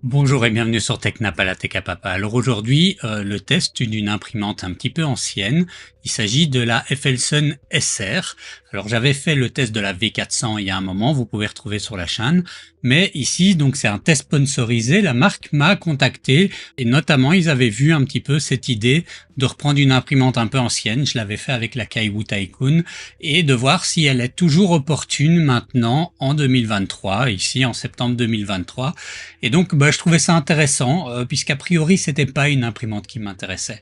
Bonjour et bienvenue sur TechNap à la Tech à Papa. Alors aujourd'hui, le test d'une imprimante un petit peu ancienne. Il s'agit de la FLSUN SR. Alors j'avais fait le test de la V400 il y a un moment, vous pouvez retrouver sur la chaîne. Mais ici, donc c'est un test sponsorisé. La marque m'a contacté et notamment ils avaient vu un petit peu cette idée de reprendre une imprimante un peu ancienne. Je l'avais fait avec la Kaiwu Tycoon et de voir si elle est toujours opportune maintenant en 2023, ici en septembre 2023. Et donc, je trouvais ça intéressant, puisqu'a priori, c'était pas une imprimante qui m'intéressait.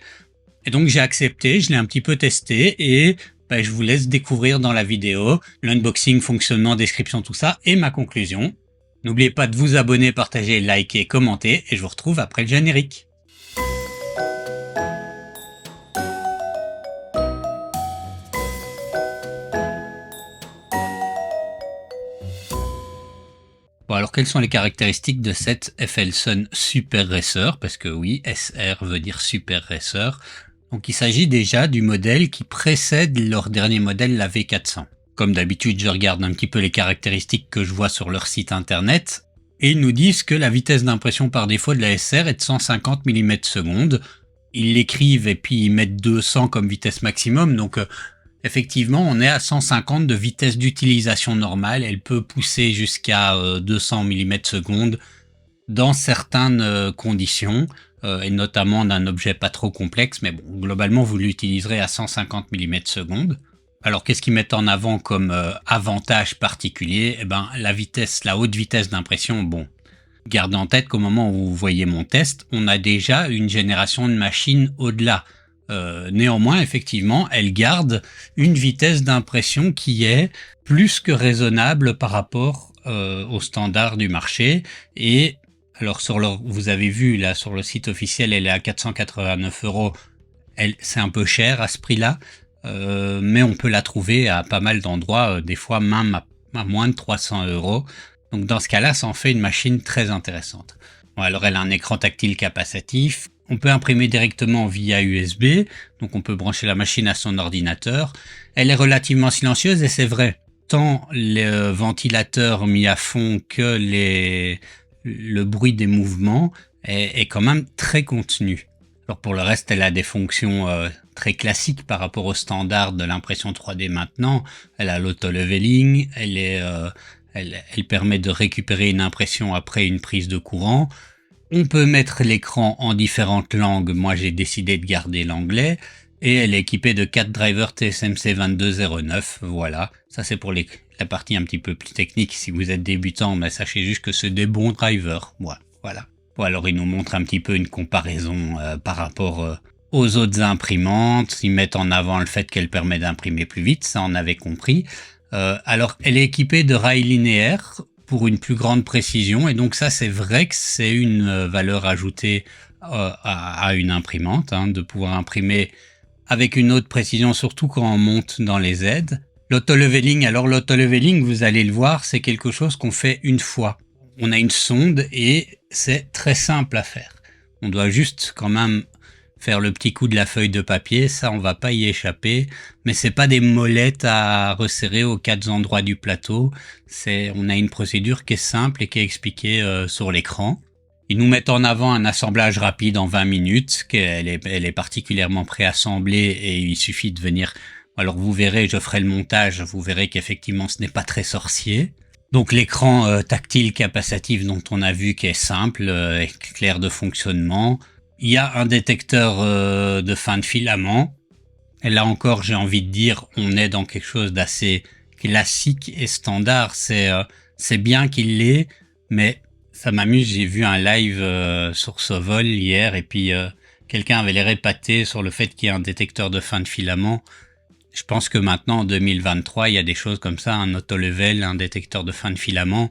Et donc, j'ai accepté, je l'ai un petit peu testé, et je vous laisse découvrir dans la vidéo l'unboxing, fonctionnement, description, tout ça, et ma conclusion. N'oubliez pas de vous abonner, partager, liker, commenter, et je vous retrouve après le générique. Bon, alors quelles sont les caractéristiques de cette FLSUN Super Racer? Parce que oui, SR veut dire Super Racer. Donc il s'agit déjà du modèle qui précède leur dernier modèle, la V400. Comme d'habitude, je regarde un petit peu les caractéristiques que je vois sur leur site internet. Et ils nous disent que la vitesse d'impression par défaut de la SR est de 150 mm/s. Ils l'écrivent et puis ils mettent 200 comme vitesse maximum. Donc effectivement, on est à 150 de vitesse d'utilisation normale. Elle peut pousser jusqu'à 200 mm/s dans certaines conditions, et notamment d'un objet pas trop complexe. Mais bon, globalement, vous l'utiliserez à 150 mm/s. Alors, qu'est-ce qu'ils mettent en avant comme avantage particulier? Eh ben, la vitesse, la haute vitesse d'impression. Bon, gardez en tête qu'au moment où vous voyez mon test, on a déjà une génération de machines au-delà. Néanmoins, effectivement, elle garde une vitesse d'impression qui est plus que raisonnable par rapport aux standards du marché. Et alors vous avez vu là sur le site officiel, elle est à 489 €. C'est un peu cher à ce prix-là, mais on peut la trouver à pas mal d'endroits, des fois même à moins de 300 €. Donc dans ce cas-là, ça en fait une machine très intéressante. Bon, alors elle a un écran tactile capacitif. On peut imprimer directement via USB, donc on peut brancher la machine à son ordinateur. Elle est relativement silencieuse et c'est vrai, tant le ventilateur mis à fond que le bruit des mouvements est quand même très contenu. Alors pour le reste, elle a des fonctions très classiques par rapport au standard de l'impression 3D maintenant. Elle a l'auto-leveling, elle permet de récupérer une impression après une prise de courant. On peut mettre l'écran en différentes langues, moi j'ai décidé de garder l'anglais, et elle est équipée de 4 drivers TSMC 2209, voilà. Ça c'est pour la partie un petit peu plus technique. Si vous êtes débutant, mais sachez juste que c'est des bons drivers, voilà. Bon, alors ils nous montrent un petit peu une comparaison par rapport aux autres imprimantes. Ils mettent en avant le fait qu'elle permet d'imprimer plus vite, ça on avait compris. Alors elle est équipée de rails linéaires pour une plus grande précision, et donc ça c'est vrai que c'est une valeur ajoutée à une imprimante, hein, de pouvoir imprimer avec une haute précision, surtout quand on monte dans les aides. L'auto-leveling, alors l'auto-leveling, vous allez le voir, c'est quelque chose qu'on fait une fois. On a une sonde et c'est très simple à faire. On doit juste quand même faire le petit coup de la feuille de papier, ça on va pas y échapper, mais c'est pas des molettes à resserrer aux 4 endroits du plateau. On a une procédure qui est simple et qui est expliquée sur l'écran. Ils nous mettent en avant un assemblage rapide en 20 minutes, elle est particulièrement préassemblée et il suffit de venir. Alors vous verrez, je ferai le montage, vous verrez qu'effectivement ce n'est pas très sorcier. Donc l'écran tactile capacitif dont on a vu qui est simple, clair de fonctionnement. Il y a un détecteur de fin de filament. Et là encore, j'ai envie de dire, on est dans quelque chose d'assez classique et standard. C'est bien qu'il l'ait, mais ça m'amuse. J'ai vu un live sur Sovol hier, et puis quelqu'un avait l'air épaté sur le fait qu'il y ait un détecteur de fin de filament. Je pense que maintenant, en 2023, il y a des choses comme ça, un auto-level, un détecteur de fin de filament.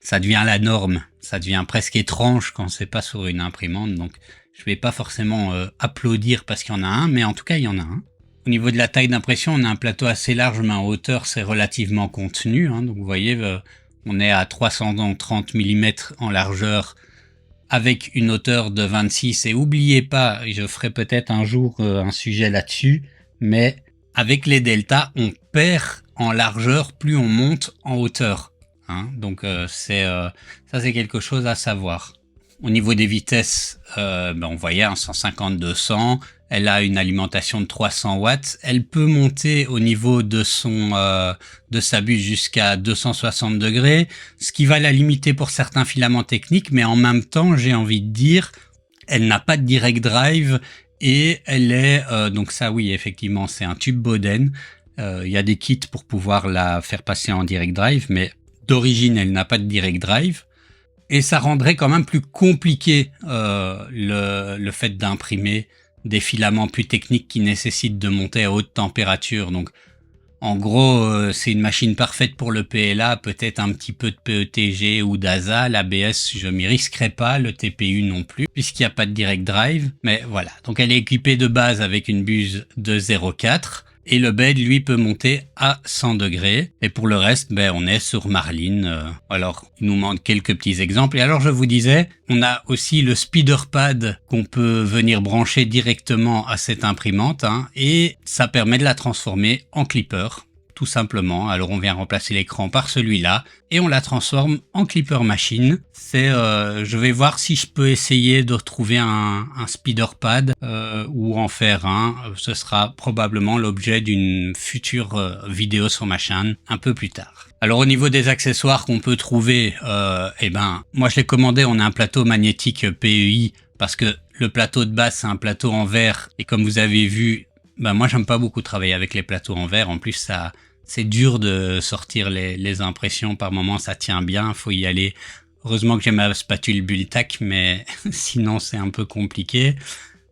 Ça devient la norme. Ça devient presque étrange quand c'est pas sur une imprimante. Donc, je vais pas forcément applaudir parce qu'il y en a un, mais en tout cas, il y en a un. Au niveau de la taille d'impression, on a un plateau assez large, mais en hauteur, c'est relativement contenu, hein. Donc, vous voyez, on est à 330 mm en largeur avec une hauteur de 26. Et oubliez pas, je ferai peut-être un jour un sujet là-dessus, mais avec les deltas, on perd en largeur plus on monte en hauteur. Hein. Donc ça c'est quelque chose à savoir. Au niveau des vitesses, on voyait un 150-200. Elle a une alimentation de 300 watts. Elle peut monter au niveau de de sa buse jusqu'à 260 degrés, ce qui va la limiter pour certains filaments techniques, mais en même temps, j'ai envie de dire, elle n'a pas de direct drive et elle est, donc ça oui, effectivement, c'est un tube Boden. Il y a des kits pour pouvoir la faire passer en direct drive, mais d'origine, elle n'a pas de direct drive. Et ça rendrait quand même plus compliqué le fait d'imprimer des filaments plus techniques qui nécessitent de monter à haute température. Donc, en gros, c'est une machine parfaite pour le PLA, peut-être un petit peu de PETG ou d'ASA. L'ABS, je m'y risquerai pas, le TPU non plus, puisqu'il n'y a pas de direct drive. Mais voilà, donc elle est équipée de base avec une buse de 0,4. Et le bed, lui, peut monter à 100 degrés. Et pour le reste, on est sur Marline. Alors, il nous manque quelques petits exemples. Et alors, je vous disais, on a aussi le speeder pad qu'on peut venir brancher directement à cette imprimante. Et ça permet de la transformer en clipper, tout simplement. Alors, on vient remplacer l'écran par celui-là. Et on la transforme en clipper machine. Je vais voir si je peux essayer de retrouver un speeder pad ou en faire un. Ce sera probablement l'objet d'une future vidéo sur ma chaîne un peu plus tard. Alors au niveau des accessoires qu'on peut trouver, moi je l'ai commandé, on a un plateau magnétique PEI parce que le plateau de base c'est un plateau en verre et comme vous avez vu, moi j'aime pas beaucoup travailler avec les plateaux en verre. En plus c'est dur de sortir les impressions par moment, ça tient bien, faut y aller. Heureusement que j'ai ma spatule Bultac, mais sinon c'est un peu compliqué.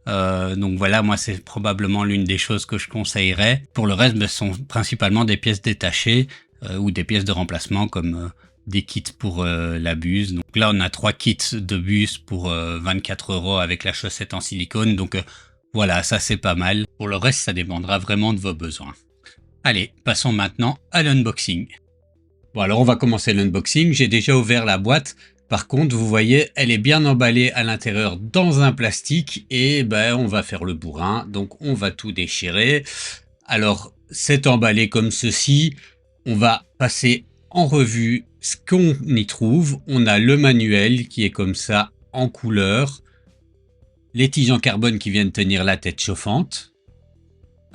Donc voilà, moi c'est probablement l'une des choses que je conseillerais. Pour le reste, ce sont principalement des pièces détachées ou des pièces de remplacement comme des kits pour la buse. Donc là on a 3 kits de buse pour 24 € avec la chaussette en silicone. Donc voilà, ça c'est pas mal. Pour le reste, ça dépendra vraiment de vos besoins. Allez, passons maintenant à l'unboxing. Bon alors on va commencer l'unboxing, j'ai déjà ouvert la boîte, par contre vous voyez elle est bien emballée à l'intérieur dans un plastique et on va faire le bourrin, donc on va tout déchirer. Alors c'est emballé comme ceci, on va passer en revue ce qu'on y trouve. On a le manuel qui est comme ça en couleur, les tiges en carbone qui viennent tenir la tête chauffante.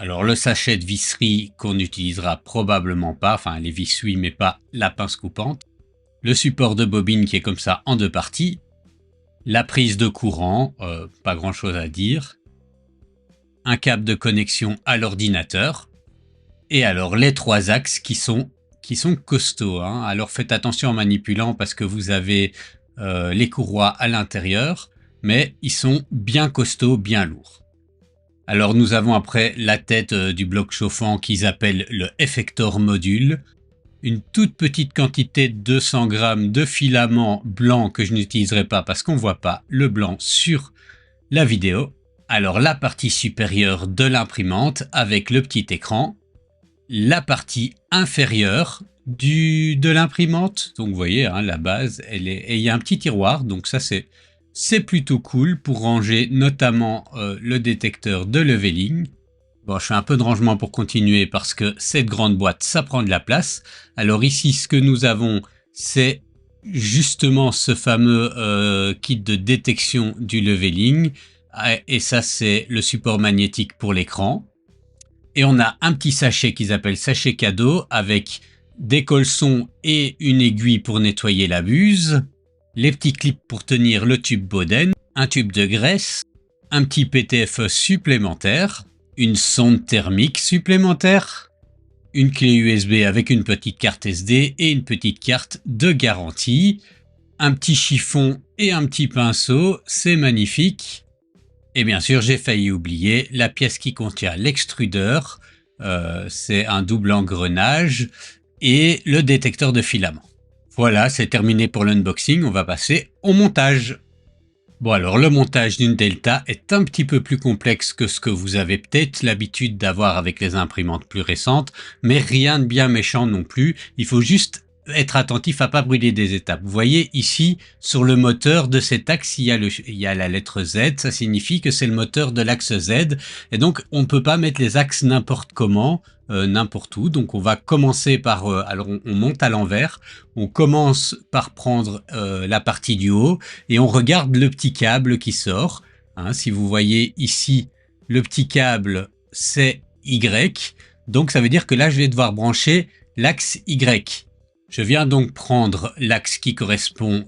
Alors le sachet de visserie qu'on n'utilisera probablement pas, enfin les vis oui mais pas la pince coupante. Le support de bobine qui est comme ça en 2 parties. La prise de courant, pas grand chose à dire. Un câble de connexion à l'ordinateur. Et alors les 3 axes qui sont costauds. Alors faites attention en manipulant parce que vous avez les courroies à l'intérieur, mais ils sont bien costauds, bien lourds. Alors nous avons après la tête du bloc chauffant qu'ils appellent le effector module, une toute petite quantité de 200 grammes de filament blanc que je n'utiliserai pas parce qu'on ne voit pas le blanc sur la vidéo. Alors la partie supérieure de l'imprimante avec le petit écran, la partie inférieure de l'imprimante, donc vous voyez la base, et il y a un petit tiroir, donc ça c'est plutôt cool pour ranger notamment le détecteur de leveling. Bon, je fais un peu de rangement pour continuer parce que cette grande boîte, ça prend de la place. Alors ici, ce que nous avons, c'est justement ce fameux kit de détection du leveling. Et ça, c'est le support magnétique pour l'écran. Et on a un petit sachet qu'ils appellent sachet cadeau avec des colsons et une aiguille pour nettoyer la buse. Les petits clips pour tenir le tube Boden, un tube de graisse, un petit PTFE supplémentaire, une sonde thermique supplémentaire, une clé USB avec une petite carte SD et une petite carte de garantie, un petit chiffon et un petit pinceau, c'est magnifique. Et bien sûr, j'ai failli oublier la pièce qui contient l'extrudeur, c'est un double engrenage et le détecteur de filament. Voilà, c'est terminé pour l'unboxing, on va passer au montage. Bon alors, le montage d'une Delta est un petit peu plus complexe que ce que vous avez peut-être l'habitude d'avoir avec les imprimantes plus récentes, mais rien de bien méchant non plus. Il faut juste être attentif à pas brûler des étapes. Vous voyez ici, sur le moteur de cet axe, il y a la lettre Z. Ça signifie que c'est le moteur de l'axe Z. Et donc, on ne peut pas mettre les axes n'importe comment, n'importe où. Donc, on va commencer par... alors, on monte à l'envers. On commence par prendre la partie du haut et on regarde le petit câble qui sort. Hein, si vous voyez ici, le petit câble, c'est Y. Donc, ça veut dire que là, je vais devoir brancher l'axe Y. Je viens donc prendre l'axe qui correspond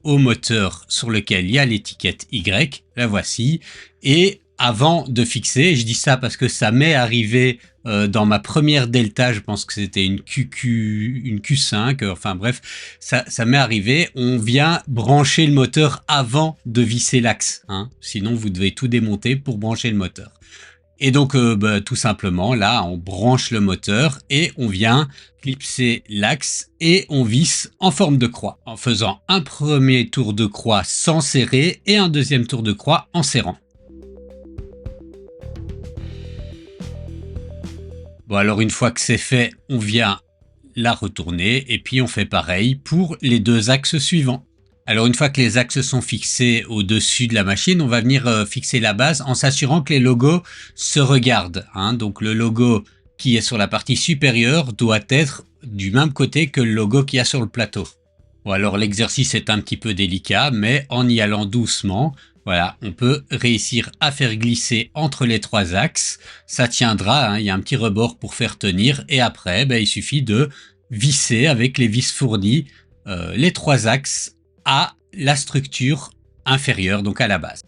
au moteur sur lequel il y a l'étiquette Y, la voici, et avant de fixer, je dis ça parce que ça m'est arrivé dans ma première Delta, je pense que c'était une Q5, enfin bref, ça m'est arrivé, on vient brancher le moteur avant de visser l'axe, hein, sinon vous devez tout démonter pour brancher le moteur. Et donc, tout simplement, là, on branche le moteur et on vient clipser l'axe et on visse en forme de croix, en faisant un premier tour de croix sans serrer et un deuxième tour de croix en serrant. Bon, alors une fois que c'est fait, on vient la retourner et puis on fait pareil pour les deux axes suivants. Alors une fois que les axes sont fixés au-dessus de la machine, on va venir fixer la base en s'assurant que les logos se regardent. Hein. Donc le logo qui est sur la partie supérieure doit être du même côté que le logo qu'il y a sur le plateau. Bon, alors l'exercice est un petit peu délicat, mais en y allant doucement, voilà, on peut réussir à faire glisser entre les trois axes. Ça tiendra, hein, il y a un petit rebord pour faire tenir et après, il suffit de visser avec les vis fournies les trois axes à la structure inférieure, donc à la base.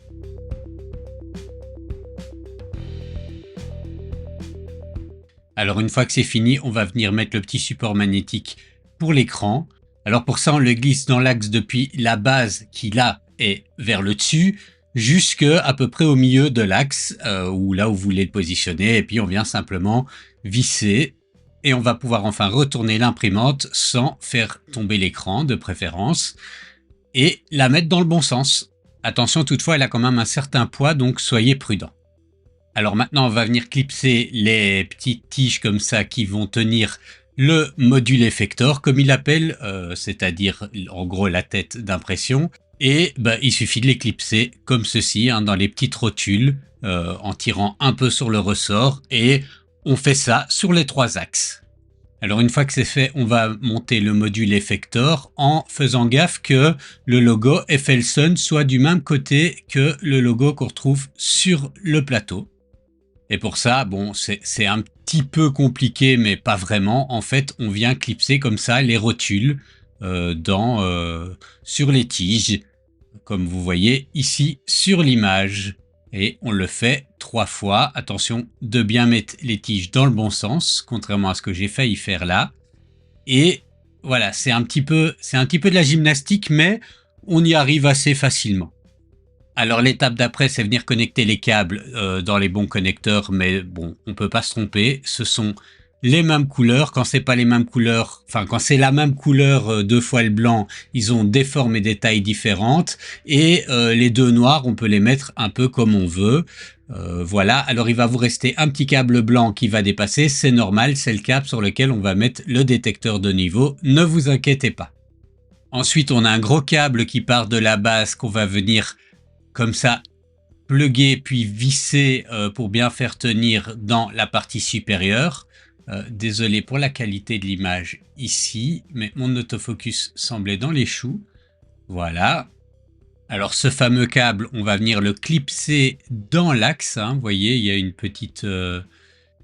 Alors une fois que c'est fini, on va venir mettre le petit support magnétique pour l'écran. Alors pour ça, on le glisse dans l'axe depuis la base qui là est vers le dessus, jusque à peu près au milieu de l'axe, ou là où vous voulez le positionner, et puis on vient simplement visser. Et on va pouvoir enfin retourner l'imprimante sans faire tomber l'écran de préférence. Et la mettre dans le bon sens. Attention toutefois, elle a quand même un certain poids, donc soyez prudent. Alors maintenant, on va venir clipser les petites tiges comme ça qui vont tenir le module effector, comme il l'appelle, c'est-à-dire en gros la tête d'impression. Et il suffit de les clipser comme ceci, hein, dans les petites rotules, en tirant un peu sur le ressort. Et on fait ça sur les trois axes. Alors une fois que c'est fait, on va monter le module effector en faisant gaffe que le logo FLSUN soit du même côté que le logo qu'on retrouve sur le plateau. Et pour ça, bon, c'est un petit peu compliqué, mais pas vraiment. En fait, on vient clipser comme ça les rotules sur les tiges, comme vous voyez ici sur l'image. Et on le fait 3 fois. Attention de bien mettre les tiges dans le bon sens, contrairement à ce que j'ai failli faire là. Et voilà, c'est un petit peu de la gymnastique, mais on y arrive assez facilement. Alors l'étape d'après, c'est venir connecter les câbles dans les bons connecteurs, mais bon, on peut pas se tromper. Ce sont les mêmes couleurs. Quand c'est pas les mêmes couleurs, enfin quand c'est la même couleur deux fois le blanc, ils ont des formes et des tailles différentes. Et les deux noirs, on peut les mettre un peu comme on veut. Voilà, alors il va vous rester un petit câble blanc qui va dépasser. C'est normal, c'est le câble sur lequel on va mettre le détecteur de niveau. Ne vous inquiétez pas. Ensuite, on a un gros câble qui part de la base qu'on va venir comme ça plugger puis visser pour bien faire tenir dans la partie supérieure. Désolé pour la qualité de l'image ici, mais mon autofocus semblait dans les choux. Voilà. Alors ce fameux câble, on va venir le clipser dans l'axe. Hein. Vous voyez, il y a une petite...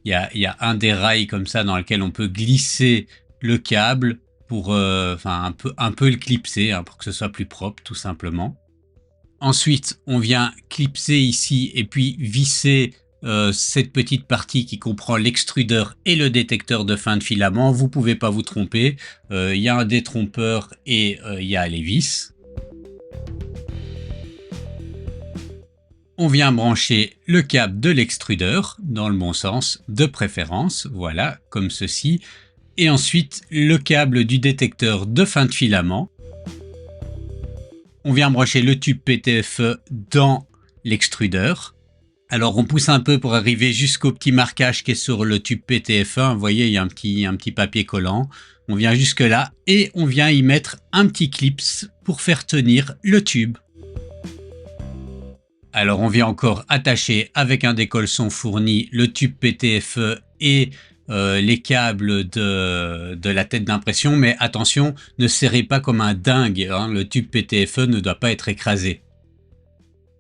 il y a un des rails comme ça dans lequel on peut glisser le câble pour un peu le clipser, hein, pour que ce soit plus propre tout simplement. Ensuite, on vient clipser ici et puis visser cette petite partie qui comprend l'extrudeur et le détecteur de fin de filament. Vous pouvez pas vous tromper. Il y a un détrompeur et il y a les vis. On vient brancher le câble de l'extrudeur dans le bon sens de préférence. Voilà, comme ceci. Et ensuite, le câble du détecteur de fin de filament. On vient brancher le tube PTFE dans l'extrudeur. Alors on pousse un peu pour arriver jusqu'au petit marquage qui est sur le tube PTFE. Vous voyez, il y a un petit papier collant. On vient jusque là et on vient y mettre un petit clips pour faire tenir le tube. Alors on vient encore attacher avec un décolleçon fourni le tube PTFE et les câbles de la tête d'impression, mais attention, ne serrez pas comme un dingue, hein, le tube PTFE ne doit pas être écrasé.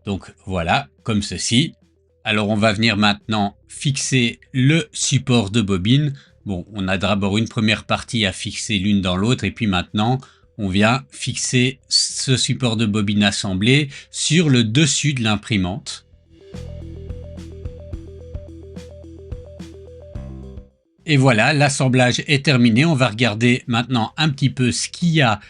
Donc voilà, comme ceci. Alors on va venir maintenant fixer le support de bobine. Bon, on a d'abord une première partie à fixer l'une dans l'autre et puis maintenant on vient fixer ce support de bobine assemblé sur le dessus de l'imprimante. Et voilà, l'assemblage est terminé. On va regarder maintenant un petit peu ce qu'il y a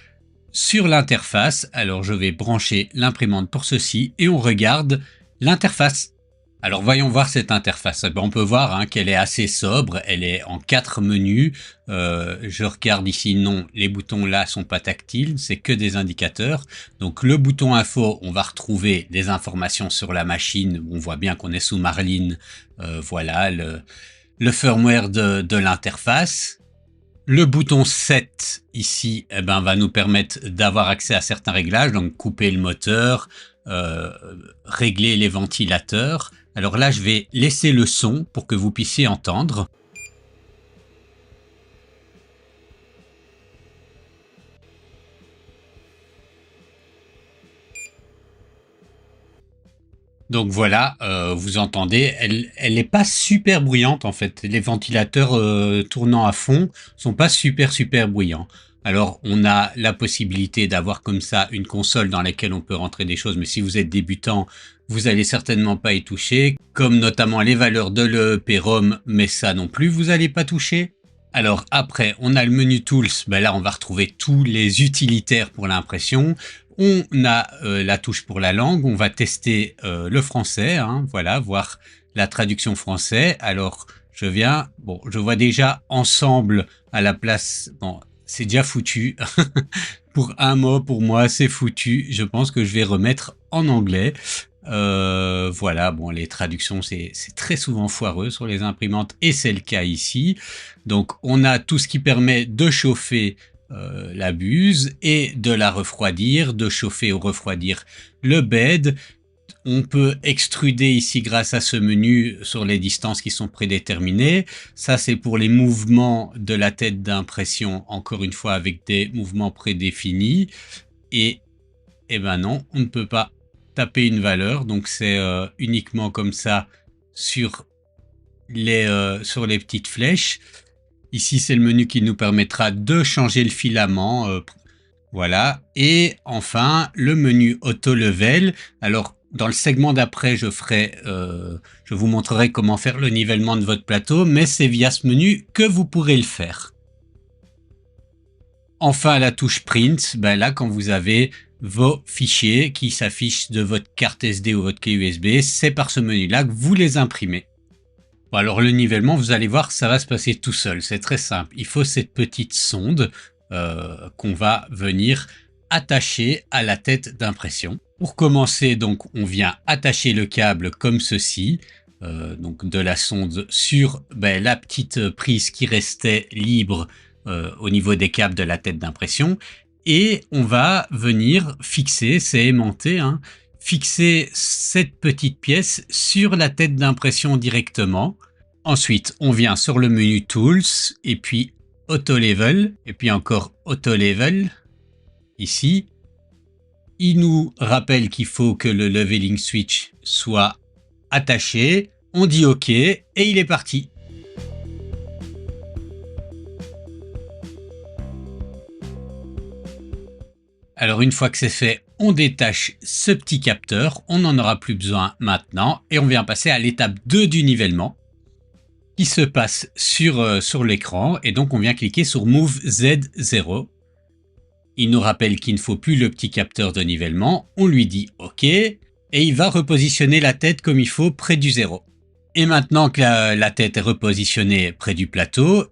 sur l'interface. Alors je vais brancher l'imprimante pour ceci et on regarde l'interface. Alors voyons voir cette interface. On peut voir hein, qu'elle est assez sobre, elle est en 4 menus. Je regarde ici, non, les boutons là sont pas tactiles, c'est que des indicateurs. Donc le bouton info, on va retrouver des informations sur la machine. On voit bien qu'on est sous Marlin. Voilà le firmware de l'interface. Le bouton 7 ici va nous permettre d'avoir accès à certains réglages, donc couper le moteur, régler les ventilateurs. Alors là, je vais laisser le son pour que vous puissiez entendre. Donc voilà, vous entendez, elle n'est pas super bruyante en fait. Les ventilateurs tournant à fond sont pas super bruyants. Alors on a la possibilité d'avoir comme ça une console dans laquelle on peut rentrer des choses, mais si vous êtes débutant, vous allez certainement pas y toucher, comme notamment les valeurs de l'EEPROM, mais ça non plus vous allez pas toucher. Alors après, on a le menu Tools, là on va retrouver tous les utilitaires pour l'impression. On a la touche pour la langue, on va tester le français, hein, voilà, voir la traduction français. Alors je viens, bon, je vois déjà ensemble à la place, bon, c'est déjà foutu. Pour un mot, pour moi, c'est foutu. Je pense que je vais remettre en anglais. Voilà, bon, les traductions, c'est très souvent foireux sur les imprimantes et c'est le cas ici. Donc, on a tout ce qui permet de chauffer la buse et de la refroidir, de chauffer ou refroidir le bed. On peut extruder ici grâce à ce menu sur les distances qui sont prédéterminées. Ça, c'est pour les mouvements de la tête d'impression, encore une fois avec des mouvements prédéfinis. Et ben non, on ne peut pas taper une valeur, donc c'est uniquement comme ça sur les petites flèches. Ici, c'est le menu qui nous permettra de changer le filament. Voilà. Et enfin, le menu Auto Level. Alors, dans le segment d'après, je vous montrerai comment faire le nivellement de votre plateau, mais c'est via ce menu que vous pourrez le faire. Enfin, la touche Print, là, quand vous avez vos fichiers qui s'affichent de votre carte SD ou votre clé USB, c'est par ce menu-là que vous les imprimez. Bon, alors le nivellement, vous allez voir, ça va se passer tout seul. C'est très simple. Il faut cette petite sonde qu'on va venir attacher à la tête d'impression. Pour commencer, donc, on vient attacher le câble comme ceci, donc de la sonde sur la petite prise qui restait libre au niveau des câbles de la tête d'impression. Et on va venir fixer, c'est aimanté, hein, fixer cette petite pièce sur la tête d'impression directement. Ensuite, on vient sur le menu Tools et puis Auto Level et puis encore Auto Level. Ici, il nous rappelle qu'il faut que le leveling switch soit attaché. On dit OK et il est parti. Alors une fois que c'est fait, on détache ce petit capteur, on n'en aura plus besoin maintenant et on vient passer à l'étape 2 du nivellement qui se passe sur l'écran et donc on vient cliquer sur Move Z0. Il nous rappelle qu'il ne faut plus le petit capteur de nivellement, on lui dit OK et il va repositionner la tête comme il faut près du 0. Et maintenant que la tête est repositionnée près du plateau,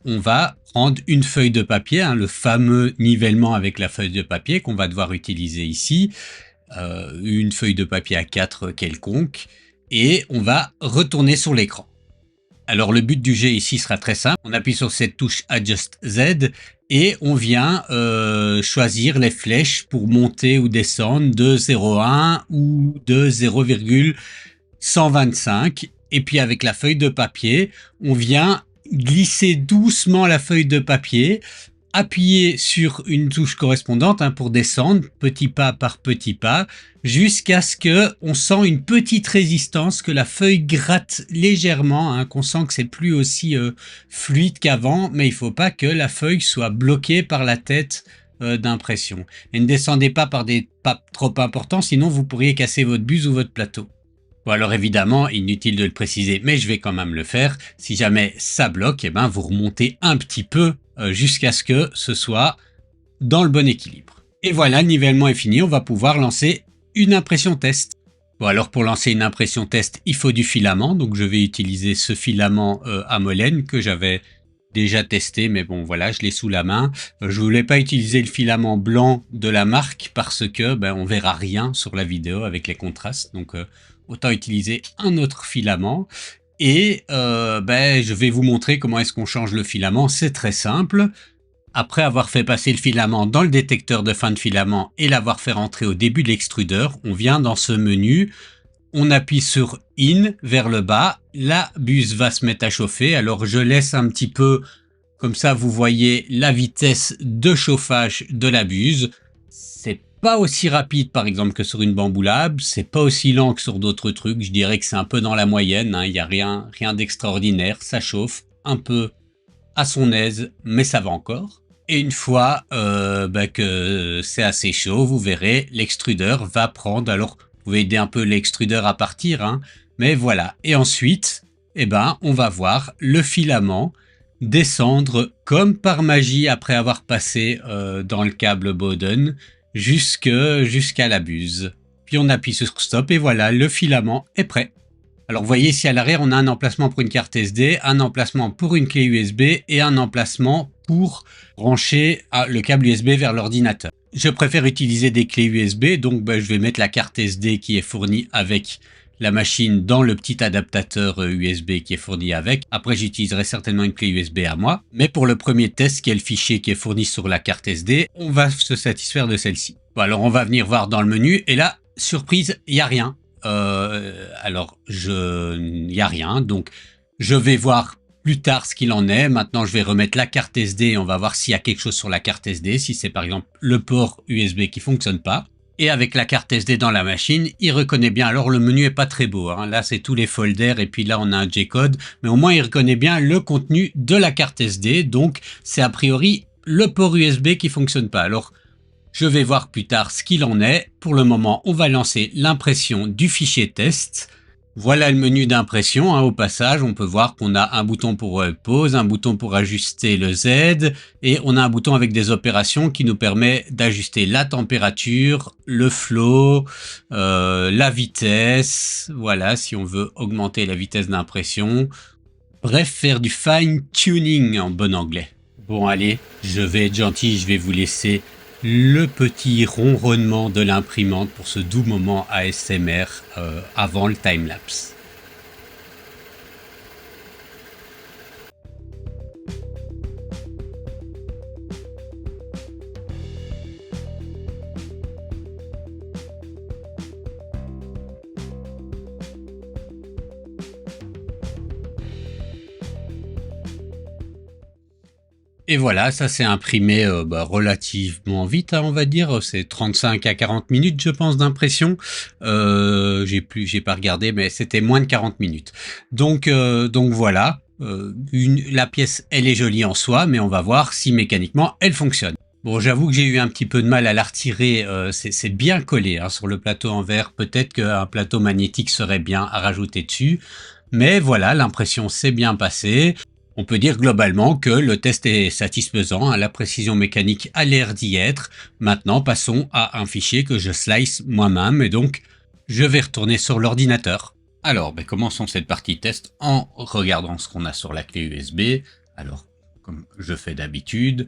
on va prendre une feuille de papier, hein, le fameux nivellement avec la feuille de papier qu'on va devoir utiliser ici, une feuille de papier A4 quelconque, et on va retourner sur l'écran. Alors le but du jeu ici sera très simple. On appuie sur cette touche Adjust Z et on vient choisir les flèches pour monter ou descendre de 0,1 ou de 0,125. Et puis avec la feuille de papier, on vient glisser doucement la feuille de papier, appuyer sur une touche correspondante pour descendre petit pas par petit pas jusqu'à ce que on sent une petite résistance, que la feuille gratte légèrement, qu'on sent que c'est plus aussi fluide qu'avant, mais il faut pas que la feuille soit bloquée par la tête d'impression. Et ne descendez pas par des pas trop importants, sinon vous pourriez casser votre buse ou votre plateau. Bon, alors évidemment, inutile de le préciser, mais je vais quand même le faire. Si jamais ça bloque, vous remontez un petit peu jusqu'à ce que ce soit dans le bon équilibre. Et voilà, le nivellement est fini, on va pouvoir lancer une impression test. Bon, alors pour lancer une impression test, il faut du filament, donc je vais utiliser ce filament à Molène que j'avais déjà testé, mais bon voilà, je l'ai sous la main. Je voulais pas utiliser le filament blanc de la marque parce que on verra rien sur la vidéo avec les contrastes, donc autant utiliser un autre filament. Et je vais vous montrer comment est-ce qu'on change le filament. C'est très simple. Après avoir fait passer le filament dans le détecteur de fin de filament et l'avoir fait rentrer au début de l'extrudeur, on vient dans ce menu, on appuie sur In vers le bas, la buse va se mettre à chauffer. Alors je laisse un petit peu, comme ça vous voyez la vitesse de chauffage de la buse. C'est pas aussi rapide par exemple que sur une Bambu Lab, c'est pas aussi lent que sur d'autres trucs, je dirais que c'est un peu dans la moyenne, il n'y a rien d'extraordinaire, ça chauffe un peu à son aise, mais ça va encore. Et une fois que c'est assez chaud, vous verrez, l'extrudeur va prendre, alors vous pouvez aider un peu l'extrudeur à partir, mais voilà. Et ensuite, on va voir le filament descendre comme par magie après avoir passé dans le câble Bowden jusqu'à la buse. Puis on appuie sur stop et voilà, le filament est prêt. Alors vous voyez ici à l'arrière, on a un emplacement pour une carte SD, un emplacement pour une clé USB et un emplacement pour brancher le câble USB vers l'ordinateur. Je préfère utiliser des clés USB, donc je vais mettre la carte SD qui est fournie avec la machine dans le petit adaptateur USB qui est fourni avec. Après, j'utiliserai certainement une clé USB à moi. Mais pour le premier test, qui est le fichier qui est fourni sur la carte SD, on va se satisfaire de celle-ci. Bon, alors, on va venir voir dans le menu. Et là, surprise, il n'y a rien. Il n'y a rien. Donc, je vais voir plus tard ce qu'il en est. Maintenant, je vais remettre la carte SD et on va voir s'il y a quelque chose sur la carte SD. Si c'est par exemple le port USB qui fonctionne pas. Et avec la carte SD dans la machine, il reconnaît bien. Alors le menu est pas très beau, là c'est tous les folders et puis là on a un G-code, mais au moins il reconnaît bien le contenu de la carte SD, donc c'est a priori le port USB qui fonctionne pas. Alors je vais voir plus tard ce qu'il en est. Pour le moment, on va lancer l'impression du fichier test. Voilà le menu d'impression. Au passage, on peut voir qu'on a un bouton pour pause, un bouton pour ajuster le Z et on a un bouton avec des opérations qui nous permet d'ajuster la température, le flow, la vitesse. Voilà, si on veut augmenter la vitesse d'impression. Bref, faire du fine tuning en bon anglais. Bon, allez, je vais être gentil, je vais vous laisser le petit ronronnement de l'imprimante pour ce doux moment ASMR avant le timelapse. Et voilà, ça s'est imprimé relativement vite, on va dire. C'est 35 à 40 minutes, je pense, d'impression. J'ai pas regardé, mais c'était moins de 40 minutes. Donc voilà. La pièce, elle est jolie en soi, mais on va voir si mécaniquement elle fonctionne. Bon, j'avoue que j'ai eu un petit peu de mal à la retirer. C'est bien collé sur le plateau en verre. Peut-être qu'un plateau magnétique serait bien à rajouter dessus. Mais voilà, l'impression s'est bien passée. On peut dire globalement que le test est satisfaisant, la précision mécanique a l'air d'y être. Maintenant, passons à un fichier que je slice moi-même et donc je vais retourner sur l'ordinateur. Alors, commençons cette partie test en regardant ce qu'on a sur la clé USB. Alors, comme je fais d'habitude,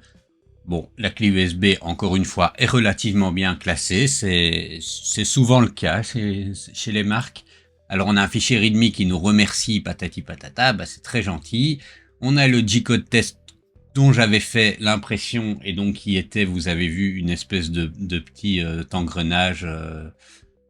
bon, la clé USB, encore une fois, est relativement bien classée. C'est souvent le cas chez les marques. Alors on a un fichier README qui nous remercie, patati patata, bah, c'est très gentil. On a le G-code test dont j'avais fait l'impression et donc qui était, vous avez vu, une espèce de petit engrenage.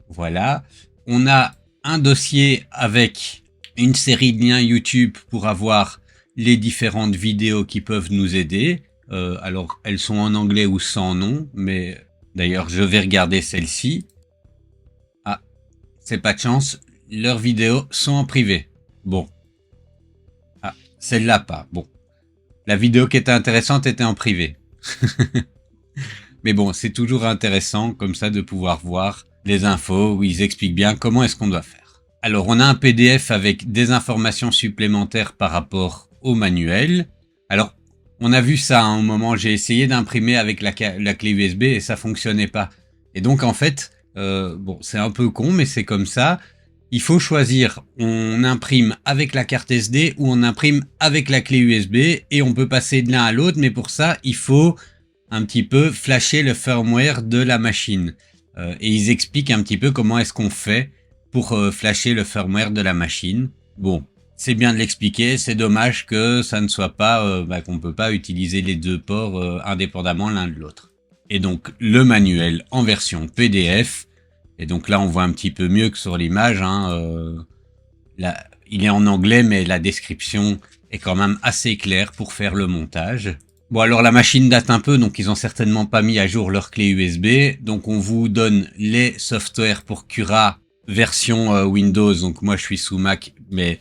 Voilà. On a un dossier avec une série de liens YouTube pour avoir les différentes vidéos qui peuvent nous aider. Alors elles sont en anglais ou sans nom, mais d'ailleurs je vais regarder celle-ci. Ah, c'est pas de chance, leurs vidéos sont en privé. Bon. Ah, celle-là pas. Bon. La vidéo qui était intéressante était en privé. Mais bon, c'est toujours intéressant comme ça de pouvoir voir les infos où ils expliquent bien comment est-ce qu'on doit faire. Alors on a un PDF avec des informations supplémentaires par rapport au manuel. Alors on a vu ça un moment, j'ai essayé d'imprimer avec la clé USB et ça fonctionnait pas. Et donc en fait, bon c'est un peu con mais c'est comme ça. Il faut choisir, on imprime avec la carte SD ou on imprime avec la clé USB et on peut passer de l'un à l'autre, mais pour ça, il faut un petit peu flasher le firmware de la machine. Et ils expliquent un petit peu comment est-ce qu'on fait pour flasher le firmware de la machine. Bon, c'est bien de l'expliquer, c'est dommage que ça ne soit pas, qu'on peut pas utiliser les deux ports indépendamment l'un de l'autre. Et donc, le manuel en version PDF. Et donc là, on voit un petit peu mieux que sur l'image. Il est en anglais, mais la description est quand même assez claire pour faire le montage. Bon, alors la machine date un peu, donc ils ont certainement pas mis à jour leur clé USB. Donc on vous donne les softwares pour Cura version Windows. Donc moi, je suis sous Mac, mais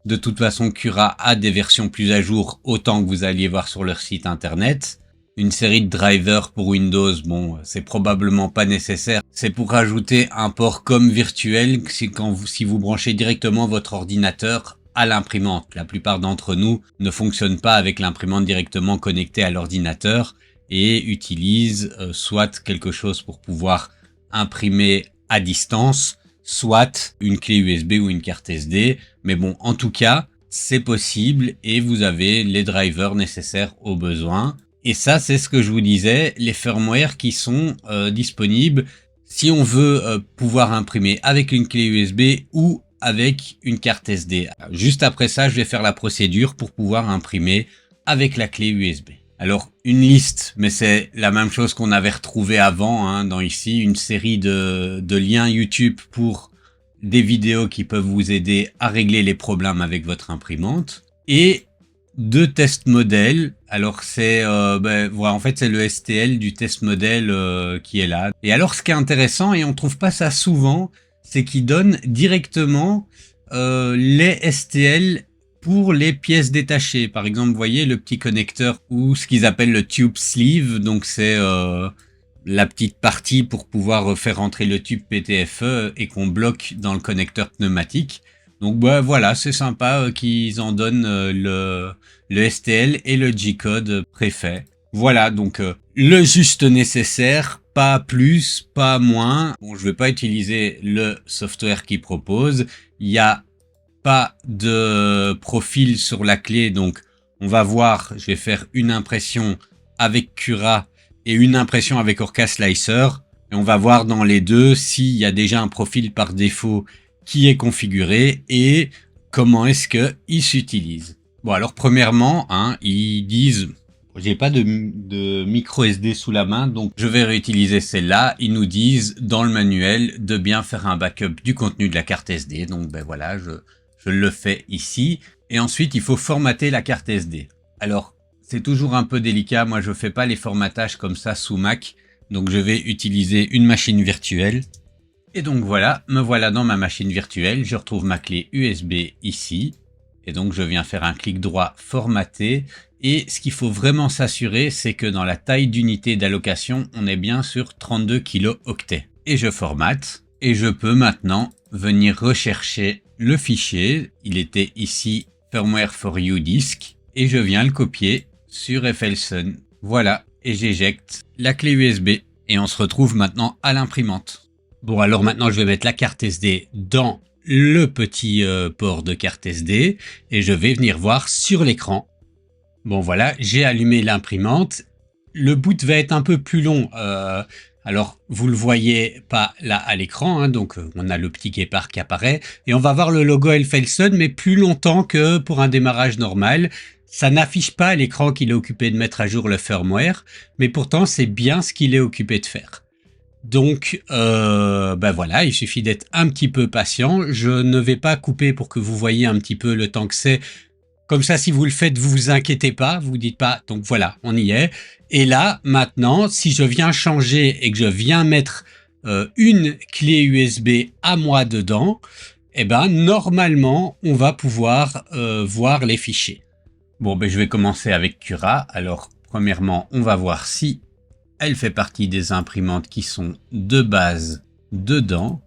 de toute façon, Cura a des versions plus à jour, autant que vous alliez voir sur leur site internet. Une série de drivers pour Windows, bon, c'est probablement pas nécessaire. C'est pour rajouter un port COM virtuel si vous branchez directement votre ordinateur à l'imprimante. La plupart d'entre nous ne fonctionnent pas avec l'imprimante directement connectée à l'ordinateur et utilisent soit quelque chose pour pouvoir imprimer à distance, soit une clé USB ou une carte SD. Mais bon, en tout cas, c'est possible et vous avez les drivers nécessaires au besoin. Et ça, c'est ce que je vous disais, les firmware qui sont disponibles si on veut pouvoir imprimer avec une clé USB ou avec une carte SD. Juste après ça, je vais faire la procédure pour pouvoir imprimer avec la clé USB. Alors, une liste, mais c'est la même chose qu'on avait retrouvé avant, dans ici, une série de liens YouTube pour des vidéos qui peuvent vous aider à régler les problèmes avec votre imprimante. Et 2 tests modèles. Alors c'est voilà, en fait c'est le STL du test modèle qui est là. Et alors ce qui est intéressant, et on trouve pas ça souvent, c'est qu'ils donnent directement les STL pour les pièces détachées. Par exemple, vous voyez le petit connecteur ou ce qu'ils appellent le tube sleeve, donc c'est la petite partie pour pouvoir faire rentrer le tube PTFE et qu'on bloque dans le connecteur pneumatique. Donc voilà, c'est sympa qu'ils en donnent le STL et le G-code préfet. Voilà, donc le juste nécessaire, pas plus, pas moins. Bon, je vais pas utiliser le software qu'ils proposent. Il n'y a pas de profil sur la clé, donc on va voir, je vais faire une impression avec Cura et une impression avec Orca Slicer. Et on va voir dans les deux s'il y a déjà un profil par défaut qui est configuré et comment est-ce qu'il s'utilise. Bon, alors premièrement, ils disent, j'ai pas de micro SD sous la main, donc je vais réutiliser celle-là. Ils nous disent dans le manuel de bien faire un backup du contenu de la carte SD. Donc voilà, je le fais ici. Et ensuite, il faut formater la carte SD. Alors, c'est toujours un peu délicat. Moi, je fais pas les formatages comme ça sous Mac. Donc je vais utiliser une machine virtuelle. Et donc voilà, me voilà dans ma machine virtuelle, je retrouve ma clé USB ici, et donc je viens faire un clic droit formater, et ce qu'il faut vraiment s'assurer, c'est que dans la taille d'unité d'allocation, on est bien sur 32 kilo-octets. Et je formate, et je peux maintenant venir rechercher le fichier, il était ici firmware for you disk, et je viens le copier sur FLSun. Voilà, et j'éjecte la clé USB, et on se retrouve maintenant à l'imprimante. Bon, alors maintenant je vais mettre la carte SD dans le petit port de carte SD et je vais venir voir sur l'écran. Bon voilà, j'ai allumé l'imprimante. Le boot va être un peu plus long. Alors, vous le voyez pas là à l'écran, hein, donc on a le petit guépard qui apparaît, et on va voir le logo Elphelson, mais plus longtemps que pour un démarrage normal. Ça n'affiche pas à l'écran qu'il est occupé de mettre à jour le firmware, mais pourtant c'est bien ce qu'il est occupé de faire. Donc, ben voilà, il suffit d'être un petit peu patient. Je ne vais pas couper pour que vous voyez un petit peu le temps que c'est. Comme ça, si vous le faites, vous vous inquiétez pas, vous dites pas. Donc voilà, on y est. Et là, maintenant, si je viens changer et que je viens mettre une clé USB à moi dedans, eh ben normalement, on va pouvoir voir les fichiers. Bon, ben je vais commencer avec Cura. Alors, premièrement, on va voir si elle fait partie des imprimantes qui sont de base dedans.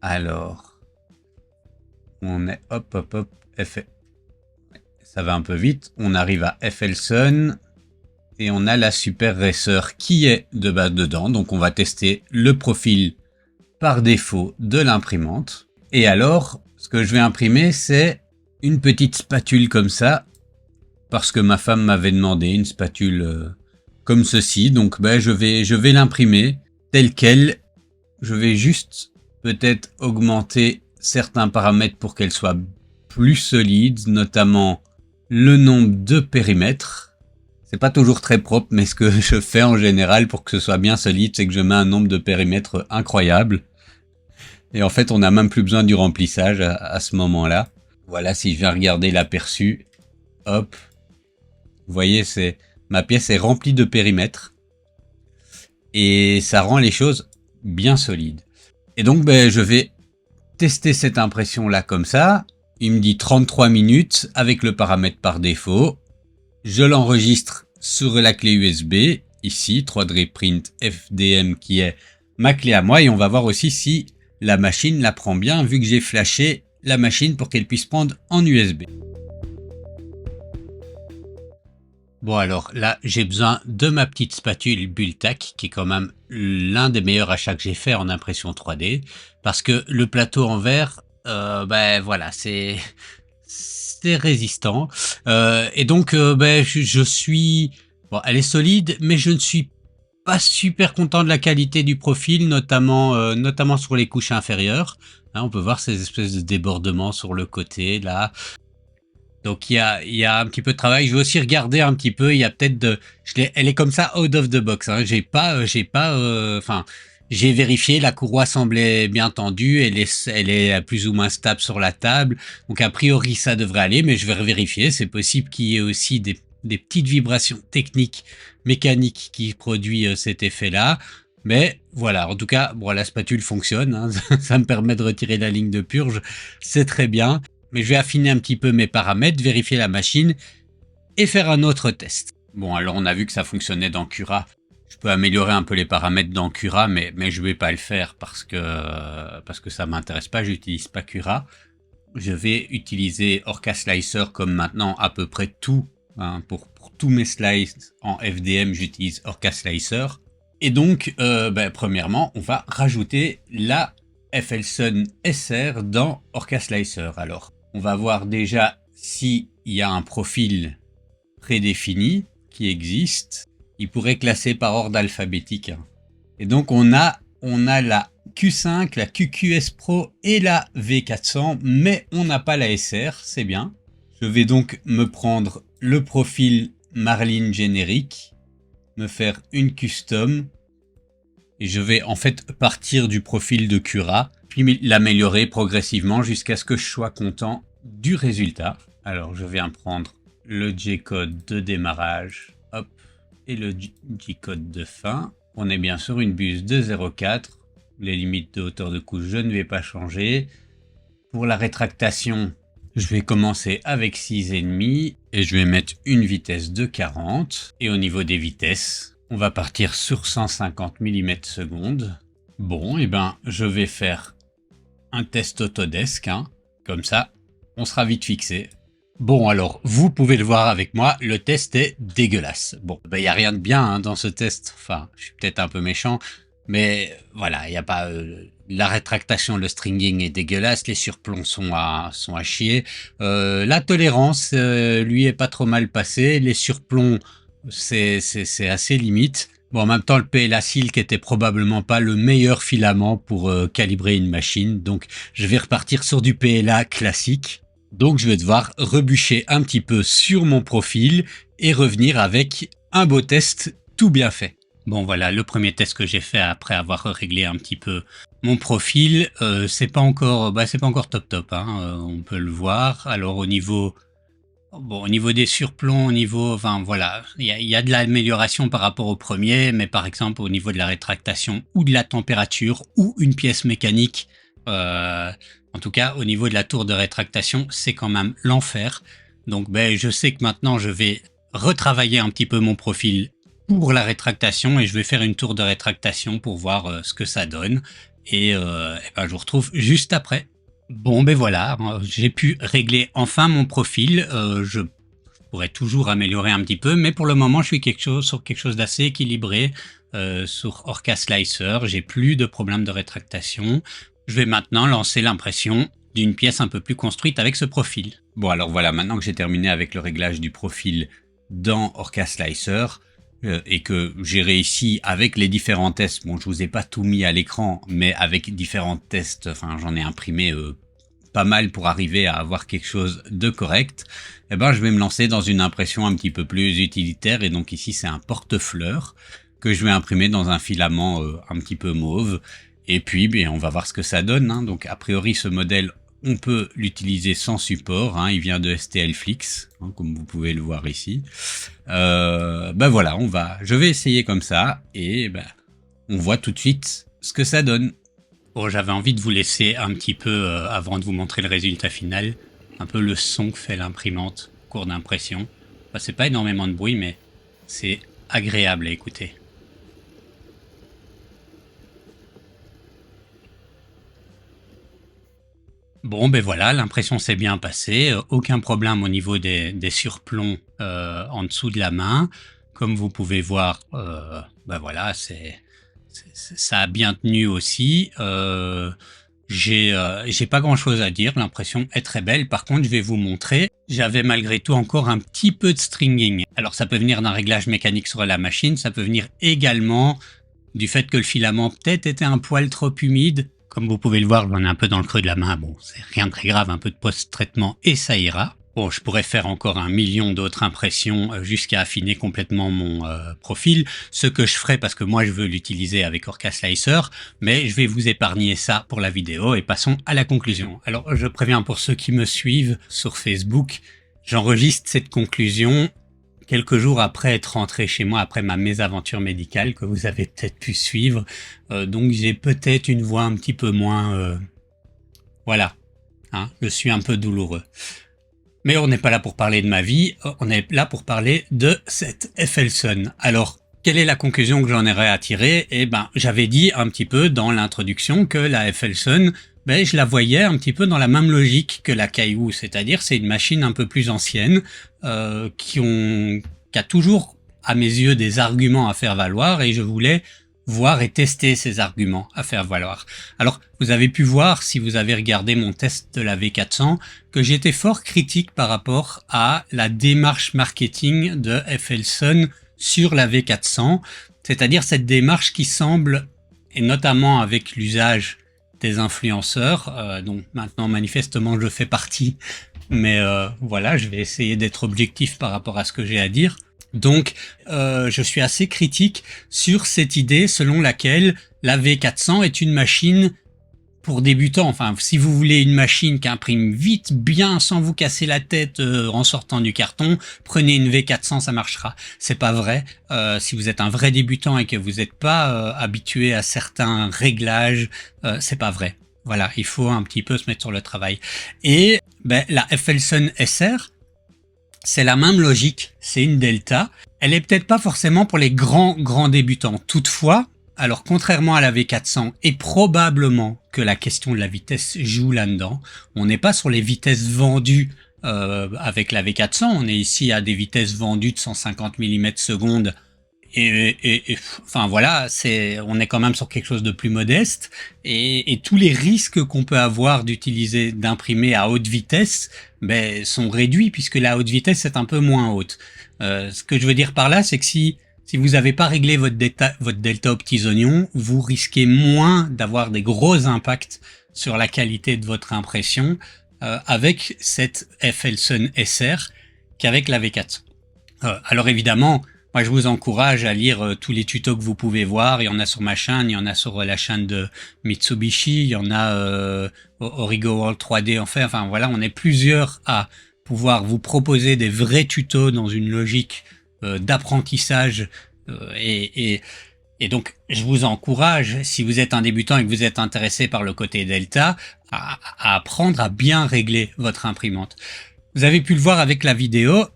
Alors, on est hop, hop, hop, ça va un peu vite. On arrive à Elphelson et on a la Super Racer qui est de base dedans. Donc, on va tester le profil par défaut de l'imprimante. Et alors, ce que je vais imprimer, c'est une petite spatule comme ça. Parce que ma femme m'avait demandé une spatule comme ceci. Donc ben, je vais l'imprimer tel quel. Je vais juste peut-être augmenter certains paramètres pour qu'elle soit plus solide, notamment le nombre de périmètres. C'est pas toujours très propre, mais ce que je fais en général pour que ce soit bien solide, c'est que je mets un nombre de périmètres incroyable. Et en fait, on n'a même plus besoin du remplissage à ce moment-là. Voilà, si je viens regarder l'aperçu, hop. Vous voyez, ma pièce est remplie de périmètres et ça rend les choses bien solides. Et donc, ben, je vais tester cette impression-là comme ça. Il me dit 33 minutes avec le paramètre par défaut. Je l'enregistre sur la clé USB, ici, 3D Print FDM qui est ma clé à moi. Et on va voir aussi si la machine la prend bien, vu que j'ai flashé la machine pour qu'elle puisse prendre en USB. Bon alors là, j'ai besoin de ma petite spatule Bultac, qui est quand même l'un des meilleurs achats que j'ai fait en impression 3D, parce que le plateau en verre, ben voilà, c'est résistant. Et donc, ben je suis... Bon, elle est solide, mais je ne suis pas super content de la qualité du profil, notamment sur les couches inférieures. Hein, on peut voir ces espèces de débordements sur le côté, là. Donc il y a un petit peu de travail. Je vais aussi regarder un petit peu. Il y a peut-être elle est comme ça out of the box. Hein. J'ai vérifié. La courroie semblait bien tendue. Elle est plus ou moins stable sur la table. Donc a priori ça devrait aller, mais je vais vérifier. C'est possible qu'il y ait aussi des petites vibrations techniques, mécaniques qui produisent cet effet-là. Mais voilà, en tout cas, bon, la spatule fonctionne. Hein. Ça me permet de retirer la ligne de purge. C'est très bien. Mais je vais affiner un petit peu mes paramètres, vérifier la machine et faire un autre test. Bon, alors on a vu que ça fonctionnait dans Cura. Je peux améliorer un peu les paramètres dans Cura, mais je vais pas le faire parce que ça m'intéresse pas, j'utilise pas Cura. Je vais utiliser Orca Slicer comme maintenant à peu près tout. Hein, pour tous mes slices en FDM, j'utilise Orca Slicer. Et donc, premièrement, on va rajouter la Elphelson SR dans Orca Slicer. Alors, on va voir déjà s'il y a un profil prédéfini qui existe. Il pourrait classer par ordre alphabétique. Et donc, on a la Q5, la QQS Pro et la V400, mais on n'a pas la SR, c'est bien. Je vais donc me prendre le profil Marlin générique, me faire une custom, et je vais en fait partir du profil de Cura, puis l'améliorer progressivement jusqu'à ce que je sois content du résultat. Alors je viens prendre le G-code de démarrage, hop, et le G-code de fin. On est bien sur une buse de 0,4. Les limites de hauteur de couche, je ne vais pas changer. Pour la rétractation, je vais commencer avec 6,5 et je vais mettre une vitesse de 40. Et au niveau des vitesses, on va partir sur 150 mm/s. Bon, et ben, je vais faire un test Autodesk, hein. Comme ça, on sera vite fixé. Bon, alors, vous pouvez le voir avec moi, le test est dégueulasse. Bon, ben, y a rien de bien hein, dans ce test. Enfin, je suis peut-être un peu méchant, mais voilà, il n'y a pas... la rétractation, le stringing est dégueulasse, les surplombs sont à chier. La tolérance, lui, est pas trop mal passée. Les surplombs, c'est assez limite. Bon, en même temps, le PLA Silk était probablement pas le meilleur filament pour calibrer une machine, donc je vais repartir sur du PLA classique. Donc je vais devoir rebûcher un petit peu sur mon profil et revenir avec un beau test tout bien fait. Bon voilà, le premier test que j'ai fait après avoir réglé un petit peu mon profil, c'est pas encore top top, hein, on peut le voir. Alors au niveau des surplombs, enfin voilà, il y a de l'amélioration par rapport au premier, mais par exemple au niveau de la rétractation ou de la température ou une pièce mécanique, en tout cas au niveau de la tour de rétractation, c'est quand même l'enfer. Donc je sais que maintenant je vais retravailler un petit peu mon profil pour la rétractation et je vais faire une tour de rétractation pour voir ce que ça donne. Et je vous retrouve juste après. Bon voilà, j'ai pu régler enfin mon profil, je pourrais toujours améliorer un petit peu, mais pour le moment je suis sur quelque chose d'assez équilibré, sur Orca Slicer, j'ai plus de problème de rétractation. Je vais maintenant lancer l'impression d'une pièce un peu plus construite avec ce profil. Bon alors voilà, maintenant que j'ai terminé avec le réglage du profil dans Orca Slicer, et que j'ai réussi avec les différents tests, bon je vous ai pas tout mis à l'écran, mais avec différents tests, enfin j'en ai imprimé pas mal pour arriver à avoir quelque chose de correct, je vais me lancer dans une impression un petit peu plus utilitaire, et donc ici c'est un porte-fleurs que je vais imprimer dans un filament un petit peu mauve, et puis on va voir ce que ça donne, hein. Donc a priori ce modèle on peut l'utiliser sans support, hein, il vient de STL-Flix, hein, comme vous pouvez le voir ici. Voilà, je vais essayer comme ça, et on voit tout de suite ce que ça donne. Bon, j'avais envie de vous laisser un petit peu, avant de vous montrer le résultat final, un peu le son que fait l'imprimante au cours d'impression. Enfin, c'est pas énormément de bruit, mais c'est agréable à écouter. Bon, voilà, l'impression s'est bien passée, aucun problème au niveau des surplombs en dessous de la main. Comme vous pouvez voir, voilà, ça a bien tenu aussi. J'ai pas grand chose à dire, l'impression est très belle. Par contre, je vais vous montrer, j'avais malgré tout encore un petit peu de stringing. Alors ça peut venir d'un réglage mécanique sur la machine, ça peut venir également du fait que le filament peut-être était un poil trop humide. Comme vous pouvez le voir, j'en ai un peu dans le creux de la main. Bon, c'est rien de très grave, un peu de post-traitement et ça ira. Bon, je pourrais faire encore 1 million d'autres impressions jusqu'à affiner complètement mon profil, ce que je ferai parce que moi je veux l'utiliser avec Orca Slicer, mais je vais vous épargner ça pour la vidéo et passons à la conclusion. Alors je préviens pour ceux qui me suivent sur Facebook, j'enregistre cette conclusion quelques jours après être rentré chez moi, après ma mésaventure médicale que vous avez peut-être pu suivre, donc j'ai peut-être une voix un petit peu moins... voilà, hein, je suis un peu douloureux. Mais on n'est pas là pour parler de ma vie, on est là pour parler de cette FL-Sun. Alors, quelle est la conclusion que j'en aurais à tirer? J'avais dit un petit peu dans l'introduction que la FL-Sun, je la voyais un petit peu dans la même logique que la Kaiwu, c'est-à-dire c'est une machine un peu plus ancienne, qui a toujours, à mes yeux, des arguments à faire valoir, et je voulais voir et tester ces arguments à faire valoir. Alors, vous avez pu voir, si vous avez regardé mon test de la V400, que j'étais fort critique par rapport à la démarche marketing de FL-Sun sur la V400, c'est-à-dire cette démarche qui semble, et notamment avec l'usage des influenceurs, dont maintenant manifestement je fais partie, mais voilà, je vais essayer d'être objectif par rapport à ce que j'ai à dire. Donc, je suis assez critique sur cette idée selon laquelle la V400 est une machine pour débutants. Enfin, si vous voulez une machine qui imprime vite, bien, sans vous casser la tête en sortant du carton, prenez une V400, ça marchera. C'est pas vrai. Si vous êtes un vrai débutant et que vous n'êtes pas habitué à certains réglages, c'est pas vrai. Voilà, il faut un petit peu se mettre sur le travail. Et la FL-Sun SR, c'est la même logique, c'est une Delta. Elle est peut-être pas forcément pour les grands débutants. Toutefois, alors contrairement à la V400, et probablement que la question de la vitesse joue là-dedans, on n'est pas sur les vitesses vendues avec la V400, on est ici à des vitesses vendues de 150 mm/s. Enfin voilà, on est quand même sur quelque chose de plus modeste, et tous les risques qu'on peut avoir d'imprimer à haute vitesse, sont réduits puisque la haute vitesse est un peu moins haute. Ce que je veux dire par là, c'est que si si vous n'avez pas réglé votre delta aux petits oignons, vous risquez moins d'avoir des gros impacts sur la qualité de votre impression avec cette FLSUN SR qu'avec la V4. Alors évidemment, moi je vous encourage à lire tous les tutos que vous pouvez voir. Il y en a sur ma chaîne, il y en a sur la chaîne de Mitsubishi, il y en a Origo World 3D. Enfin voilà, on est plusieurs à pouvoir vous proposer des vrais tutos dans une logique d'apprentissage et donc je vous encourage, si vous êtes un débutant et que vous êtes intéressé par le côté Delta, à apprendre à bien régler votre imprimante. Vous avez pu le voir avec la vidéo,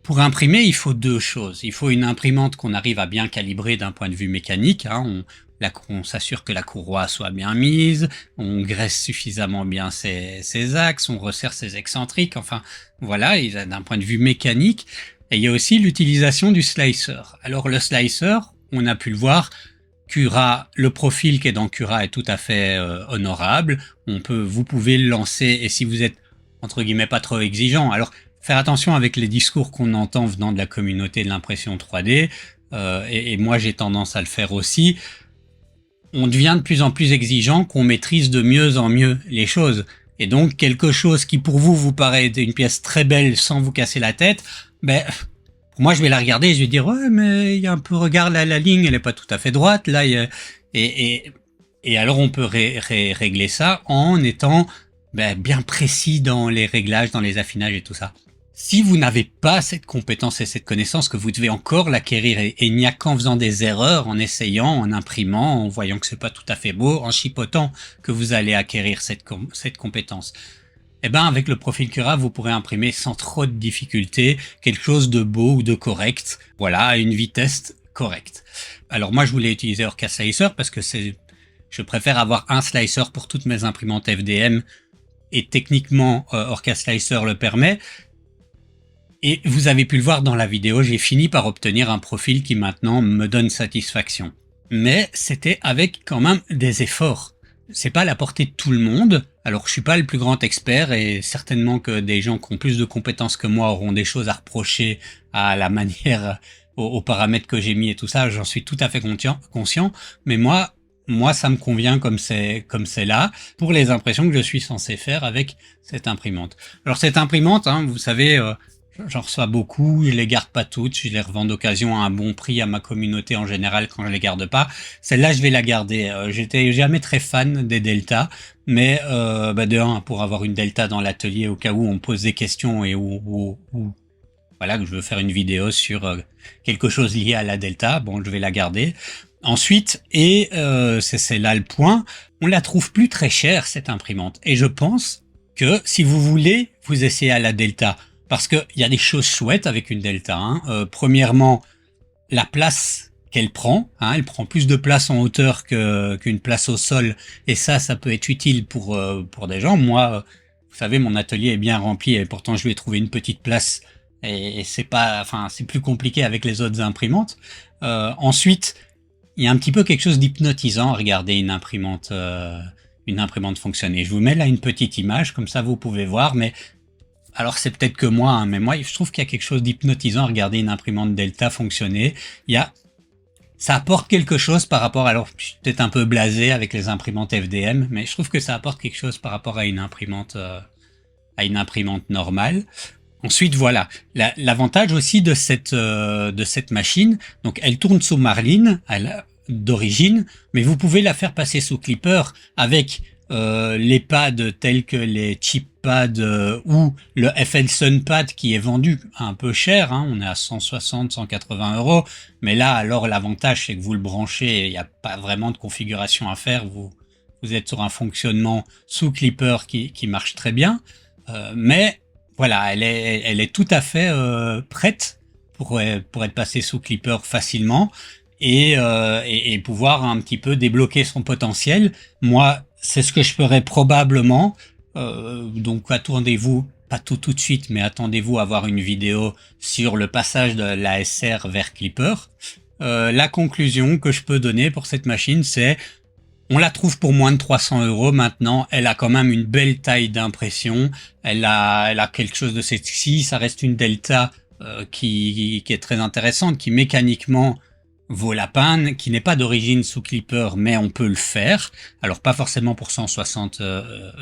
pour imprimer, il faut deux choses. Il faut une imprimante qu'on arrive à bien calibrer d'un point de vue mécanique. On s'assure que la courroie soit bien mise, on graisse suffisamment bien ses axes, on resserre ses excentriques. Enfin, voilà, d'un point de vue mécanique. Et il y a aussi l'utilisation du slicer. Alors le slicer, on a pu le voir, Cura, le profil qui est dans Cura est tout à fait honorable. Vous pouvez le lancer, et si vous êtes entre guillemets pas trop exigeant, alors faire attention avec les discours qu'on entend venant de la communauté de l'impression 3D, et moi j'ai tendance à le faire aussi. On devient de plus en plus exigeant, qu'on maîtrise de mieux en mieux les choses. Et donc quelque chose qui pour vous paraît une pièce très belle sans vous casser la tête, pour moi je vais la regarder et je vais dire ouais mais il y a un peu, regarde la ligne elle est pas tout à fait droite là, et alors on peut régler ça en étant bien précis dans les réglages, dans les affinages et tout ça. Si vous n'avez pas cette compétence et cette connaissance, que vous devez encore l'acquérir, et il n'y a qu'en faisant des erreurs, en essayant, en imprimant, en voyant que c'est pas tout à fait beau, en chipotant, que vous allez acquérir cette compétence. Avec le profil Cura, vous pourrez imprimer sans trop de difficultés quelque chose de beau ou de correct, voilà, à une vitesse correcte. Alors moi je voulais utiliser Orca Slicer parce que je préfère avoir un slicer pour toutes mes imprimantes FDM, et techniquement Orca Slicer le permet. Et vous avez pu le voir dans la vidéo, j'ai fini par obtenir un profil qui maintenant me donne satisfaction. Mais c'était avec quand même des efforts. C'est pas à la portée de tout le monde. Alors je suis pas le plus grand expert, et certainement que des gens qui ont plus de compétences que moi auront des choses à reprocher à la manière, aux paramètres que j'ai mis et tout ça, j'en suis tout à fait conscient. Mais moi ça me convient comme c'est là, pour les impressions que je suis censé faire avec cette imprimante. Alors cette imprimante, vous savez, j'en reçois beaucoup, je les garde pas toutes, je les revends d'occasion à un bon prix à ma communauté en général quand je les garde pas. Celle-là, je vais la garder. J'étais jamais très fan des Delta, mais de un, pour avoir une Delta dans l'atelier au cas où on me pose des questions et où voilà, que je veux faire une vidéo sur quelque chose lié à la Delta, bon, je vais la garder. Ensuite, et c'est là le point, on la trouve plus très chère cette imprimante, et je pense que si vous voulez vous essayer à la Delta, parce qu'il y a des choses chouettes avec une Delta. Premièrement, la place qu'elle prend. Elle prend plus de place en hauteur qu'une place au sol. Et ça peut être utile pour des gens. Moi, vous savez, mon atelier est bien rempli et pourtant je lui ai trouvé une petite place. Et c'est plus compliqué avec les autres imprimantes. Ensuite, il y a un petit peu quelque chose d'hypnotisant à regarder une imprimante fonctionner. Je vous mets là une petite image, comme ça vous pouvez voir, mais alors c'est peut-être que moi, mais moi je trouve qu'il y a quelque chose d'hypnotisant à regarder une imprimante Delta fonctionner. Ça apporte quelque chose par rapport, alors je suis peut-être un peu blasé avec les imprimantes FDM, mais je trouve que ça apporte quelque chose par rapport à une imprimante normale. Ensuite voilà, l'avantage aussi de cette machine, donc elle tourne sous Marlin d'origine, mais vous pouvez la faire passer sous Clipper avec les pads tels que les chip pads ou le FLSUN pad qui est vendu un peu cher, on est à 160-180 €, mais là alors l'avantage c'est que vous le branchez, il n'y a pas vraiment de configuration à faire, vous êtes sur un fonctionnement sous Clipper qui marche très bien, mais voilà, elle est tout à fait prête pour être passée sous Clipper facilement et pouvoir un petit peu débloquer son potentiel. Moi, c'est ce que je ferais probablement. Donc attendez-vous, pas tout de suite, mais attendez-vous à voir une vidéo sur le passage de la SR vers Clipper. La conclusion que je peux donner pour cette machine, c'est on la trouve pour moins de 300 € maintenant. Elle a quand même une belle taille d'impression. Elle a quelque chose de sexy. Ça reste une Delta qui est très intéressante, qui mécaniquement vaut la peine, qui n'est pas d'origine sous Clipper, mais on peut le faire. Alors pas forcément pour 160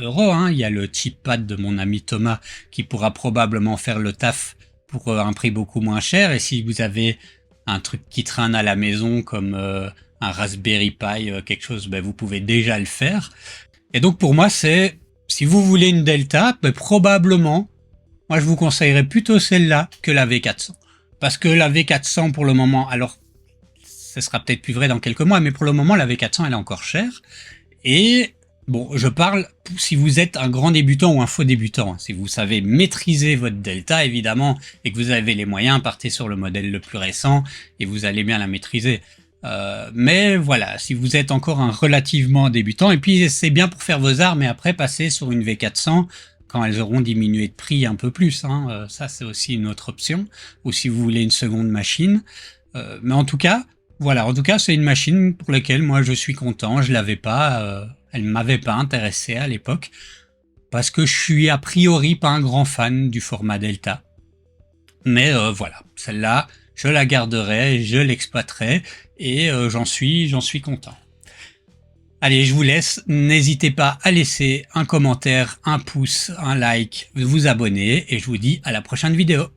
euros, hein. Il y a le chip-pad de mon ami Thomas qui pourra probablement faire le taf pour un prix beaucoup moins cher. Et si vous avez un truc qui traîne à la maison comme un Raspberry Pi, quelque chose, ben vous pouvez déjà le faire. Et donc pour moi, c'est, si vous voulez une Delta, ben probablement, moi je vous conseillerais plutôt celle-là que la V400. Parce que la V400 pour le moment, alors ce sera peut-être plus vrai dans quelques mois, mais pour le moment la V400 elle est encore chère. Et bon, je parle si vous êtes un grand débutant ou un faux débutant. Si vous savez maîtriser votre Delta évidemment et que vous avez les moyens, partez sur le modèle le plus récent et vous allez bien la maîtriser. Mais voilà, si vous êtes encore un relativement débutant, et puis c'est bien pour faire vos armes et après passer sur une V400 quand elles auront diminué de prix un peu plus, hein. Ça c'est aussi une autre option, ou si vous voulez une seconde machine. Mais en tout cas, voilà, en tout cas c'est une machine pour laquelle moi je suis content, je l'avais pas, elle m'avait pas intéressé à l'époque, parce que je suis a priori pas un grand fan du format Delta. Mais voilà, celle-là, je la garderai, je l'exploiterai, et j'en suis content. Allez, je vous laisse. N'hésitez pas à laisser un commentaire, un pouce, un like, vous abonner, et je vous dis à la prochaine vidéo.